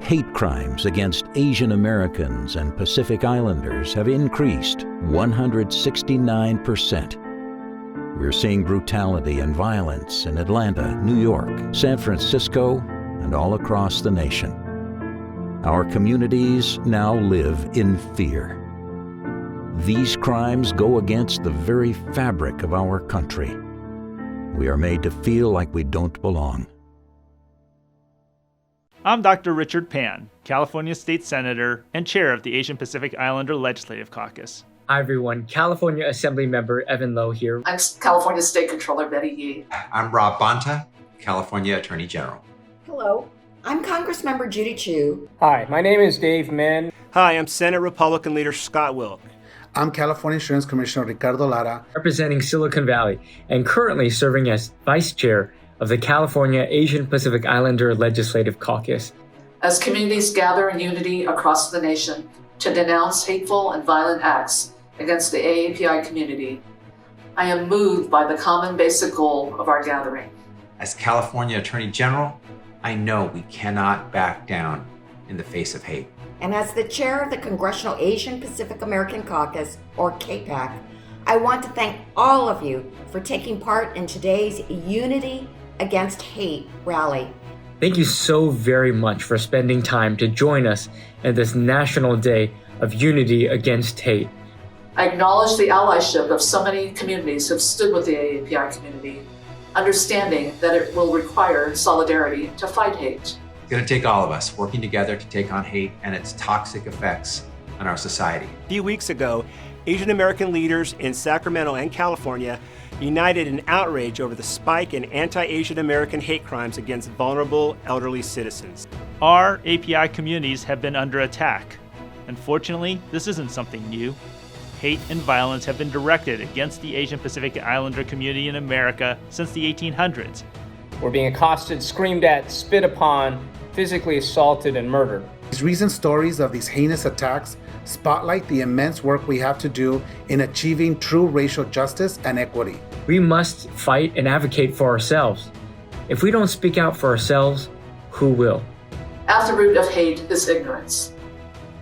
Hate crimes against Asian Americans and Pacific Islanders have increased 169%. We're seeing brutality and violence in Atlanta, New York, San Francisco, and all across the nation. Our communities now live in fear. These crimes go against the very fabric of our country. We are made to feel like we don't belong. I'm Dr. Richard Pan, California State Senator and Chair of the Asian Pacific Islander Legislative Caucus. Hi everyone, California Assembly Member Evan Lowe here. I'm California State Controller Betty Yee. I'm Rob Bonta, California Attorney General. Hello, I'm Congressmember Judy Chu. Hi, my name is Dave Min. Hi, I'm Senate Republican Leader Scott Wilk. I'm California Insurance Commissioner Ricardo Lara. Representing Silicon Valley and currently serving as Vice Chair of the California Asian Pacific Islander Legislative Caucus. As communities gather in unity across the nation to denounce hateful and violent acts against the AAPI community, I am moved by the common basic goal of our gathering. As California Attorney General, I know we cannot back down in the face of hate. And as the chair of the Congressional Asian Pacific American Caucus, or CAPAC, I want to thank all of you for taking part in today's Unity Against Hate rally. Thank you so very much for spending time to join us in this National Day of Unity Against Hate. I acknowledge the allyship of so many communities who have stood with the AAPI community, understanding that it will require solidarity to fight hate. It's going to take all of us working together to take on hate and its toxic effects on our society. A few weeks ago, Asian American leaders in Sacramento and California united in outrage over the spike in anti-Asian American hate crimes against vulnerable elderly citizens. Our API communities have been under attack. Unfortunately, this isn't something new. Hate and violence have been directed against the Asian Pacific Islander community in America since the 1800s. We're being accosted, screamed at, spit upon, physically assaulted, and murdered. These recent stories of these heinous attacks spotlight the immense work we have to do in achieving true racial justice and equity. We must fight and advocate for ourselves. If we don't speak out for ourselves, who will? At the root of hate is ignorance.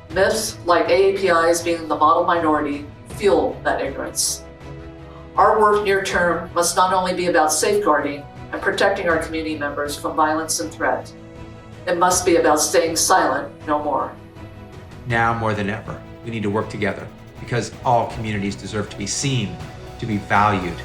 Myths like AAPIs being the model minority fuel that ignorance. Our work near term must not only be about safeguarding and protecting our community members from violence and threat. It must be about staying silent no more. Now more than ever, we need to work together because all communities deserve to be seen, to be valued,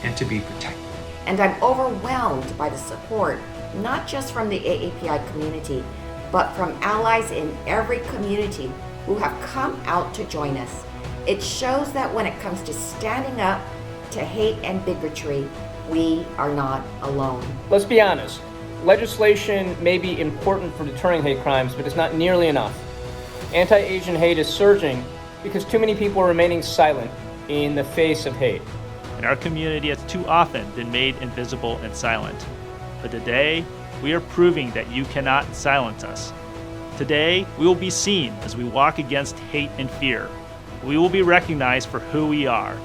and to be protected. And I'm overwhelmed by the support, not just from the AAPI community, but from allies in every community who have come out to join us. It shows that when it comes to standing up to hate and bigotry, we are not alone. Let's be honest. Legislation may be important for deterring hate crimes, but it's not nearly enough. Anti-Asian hate is surging because too many people are remaining silent in the face of hate. And our community has too often been made invisible and silent. But today, we are proving that you cannot silence us. Today, we will be seen as we walk against hate and fear. We will be recognized for who we are.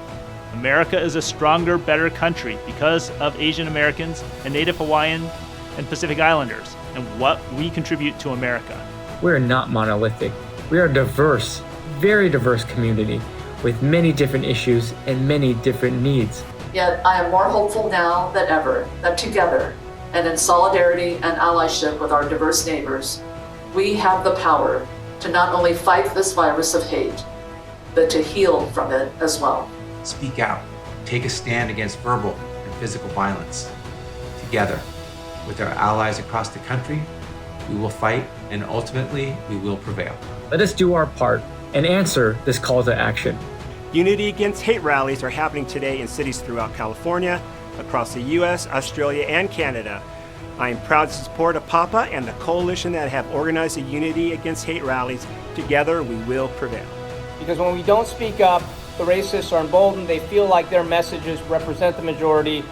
America is a stronger, better country because of Asian Americans and Native Hawaiian and Pacific Islanders and what we contribute to America. We are not monolithic. We are a diverse, very diverse community with many different issues and many different needs. Yet I am more hopeful now than ever that together and in solidarity and allyship with our diverse neighbors, we have the power to not only fight this virus of hate, but to heal from it as well. Speak out. Take a stand against verbal and physical violence. Together, with our allies across the country, we will fight and ultimately we will prevail. Let us do our part and answer this call to action. Unity Against Hate rallies are happening today in cities throughout California, across the U.S., Australia, and Canada. I am proud to support APAPA and the coalition that have organized the Unity Against Hate rallies. Together, we will prevail. Because when we don't speak up, the racists are emboldened. They feel like their messages represent the majority,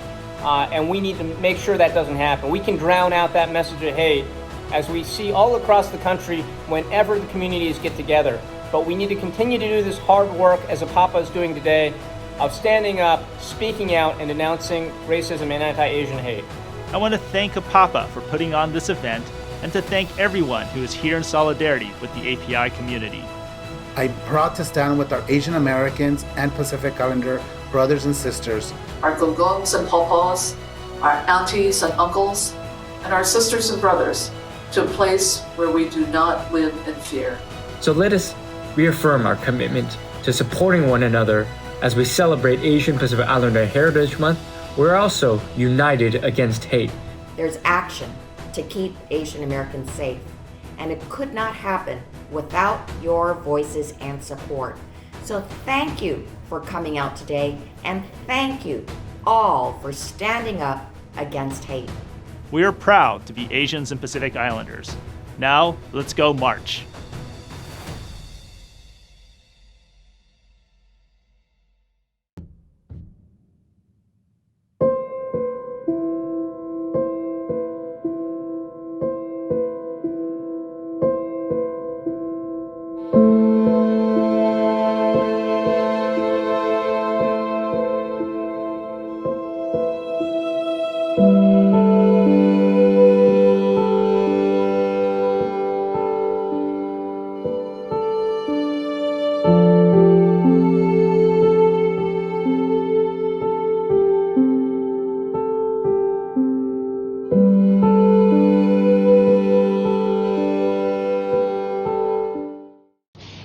and we need to make sure that doesn't happen. We can drown out that message of hate as we see all across the country whenever the communities get together. But we need to continue to do this hard work, as APAPA is doing today, of standing up, speaking out, and denouncing racism and anti-Asian hate. I want to thank APAPA for putting on this event and to thank everyone who is here in solidarity with the API community. I'm proud to stand with our Asian Americans and Pacific Islander brothers and sisters, our gongongs and pawpaws, our aunties and uncles, and our sisters and brothers to a place where we do not live in fear. So let us reaffirm our commitment to supporting one another as we celebrate Asian Pacific Islander Heritage Month. We're also united against hate. There's action to keep Asian Americans safe, and it could not happen without your voices and support. So thank you for coming out today, and thank you all for standing up against hate. We are proud to be Asians and Pacific Islanders. Now, let's go march.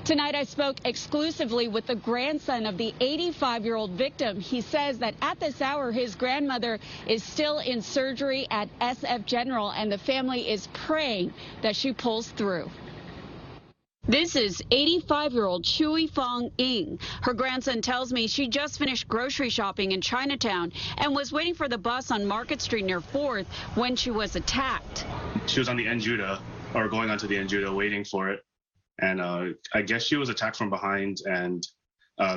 Tonight I spoke exclusively with the grandson of the 85-year-old victim. He says that at this hour his grandmother is still in surgery at SF General and the family is praying that she pulls through. This is 85-year-old Chui Fong Ying. Her grandson tells me she just finished grocery shopping in Chinatown and was waiting for the bus on Market Street near 4th when she was attacked. She was on the Njuda, or going onto the Njuda, waiting for it. And I guess she was attacked from behind and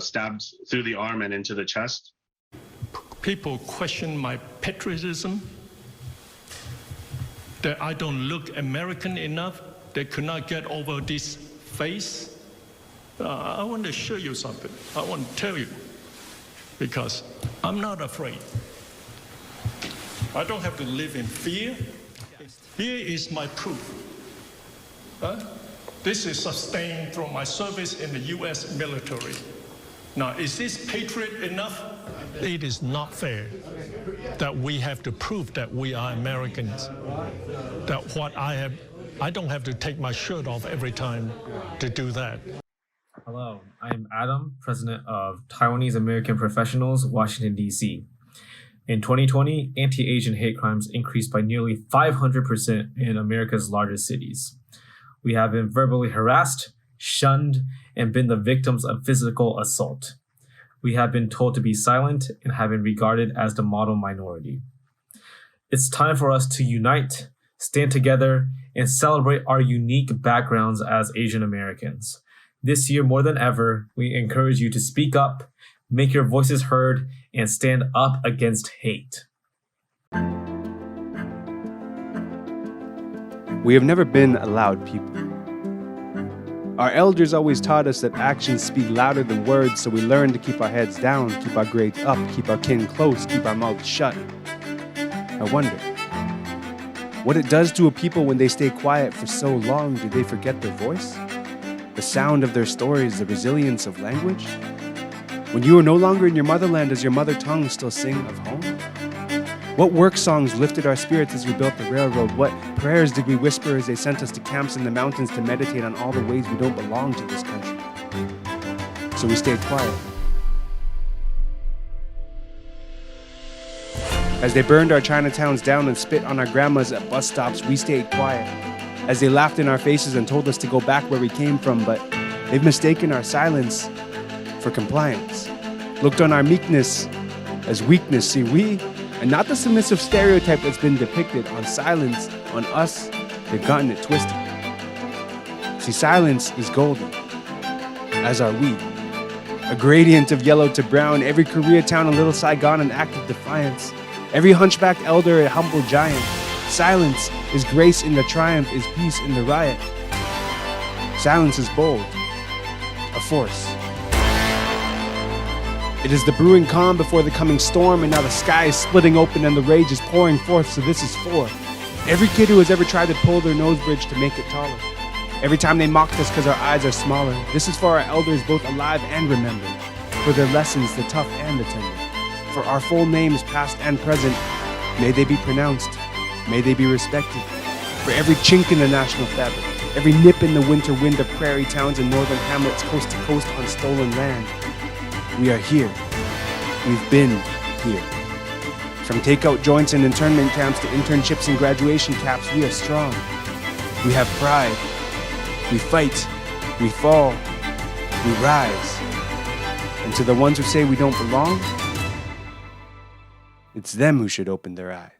stabbed through the arm and into the chest. People question my patriotism, that I don't look American enough. They could not get over this face. I want to show you something. I want to tell you, because I'm not afraid. I don't have to live in fear. Here is my proof. This is sustained through my service in the U.S. military. Now, is this patriot enough? It is not fair that we have to prove that we are Americans. That what I don't have to take my shirt off every time to do that. Hello, I'm Adam, president of Taiwanese American Professionals, Washington, D.C. In 2020, anti-Asian hate crimes increased by nearly 500% in America's largest cities. We have been verbally harassed, shunned, and been the victims of physical assault. We have been told to be silent and have been regarded as the model minority. It's time for us to unite, stand together, and celebrate our unique backgrounds as Asian Americans. This year, more than ever, we encourage you to speak up, make your voices heard, and stand up against hate. We have never been a loud people. Our elders always taught us that actions speak louder than words, so we learn to keep our heads down, keep our grades up, keep our kin close, keep our mouths shut. I wonder, what it does to a people when they stay quiet for so long. Do they forget their voice? The sound of their stories, the resilience of language? When you are no longer in your motherland, does your mother tongue still sing of home? What work songs lifted our spirits as we built the railroad? What prayers did we whisper as they sent us to camps in the mountains to meditate on all the ways we don't belong to this country? So we stayed quiet. As they burned our Chinatowns down and spit on our grandmas at bus stops, we stayed quiet. As they laughed in our faces and told us to go back where we came from, but they've mistaken our silence for compliance. Looked on our meekness as weakness. See, we, and not the submissive stereotype that's been depicted on silence, on us, they've gotten it twisted. See, silence is golden, as are we. A gradient of yellow to brown, every Koreatown and Little Saigon an act of defiance. Every hunchbacked elder a humble giant. Silence is grace in the triumph, is peace in the riot. Silence is bold, a force. It is the brewing calm before the coming storm, and now the sky is splitting open and the rage is pouring forth, so this is for Every kid who has ever tried to pull their nose bridge to make it taller. Every time they mocked us because our eyes are smaller. This is for our elders, both alive and remembered. For their lessons, the tough and the tender. For our full names, past and present, may they be pronounced. May they be respected. For every chink in the national fabric, every nip in the winter wind of prairie towns and northern hamlets coast to coast on stolen land. We are here. We've been here. From takeout joints and internment camps to internships and graduation caps, we are strong. We have pride. We fight. We fall. We rise. And to the ones who say we don't belong, it's them who should open their eyes.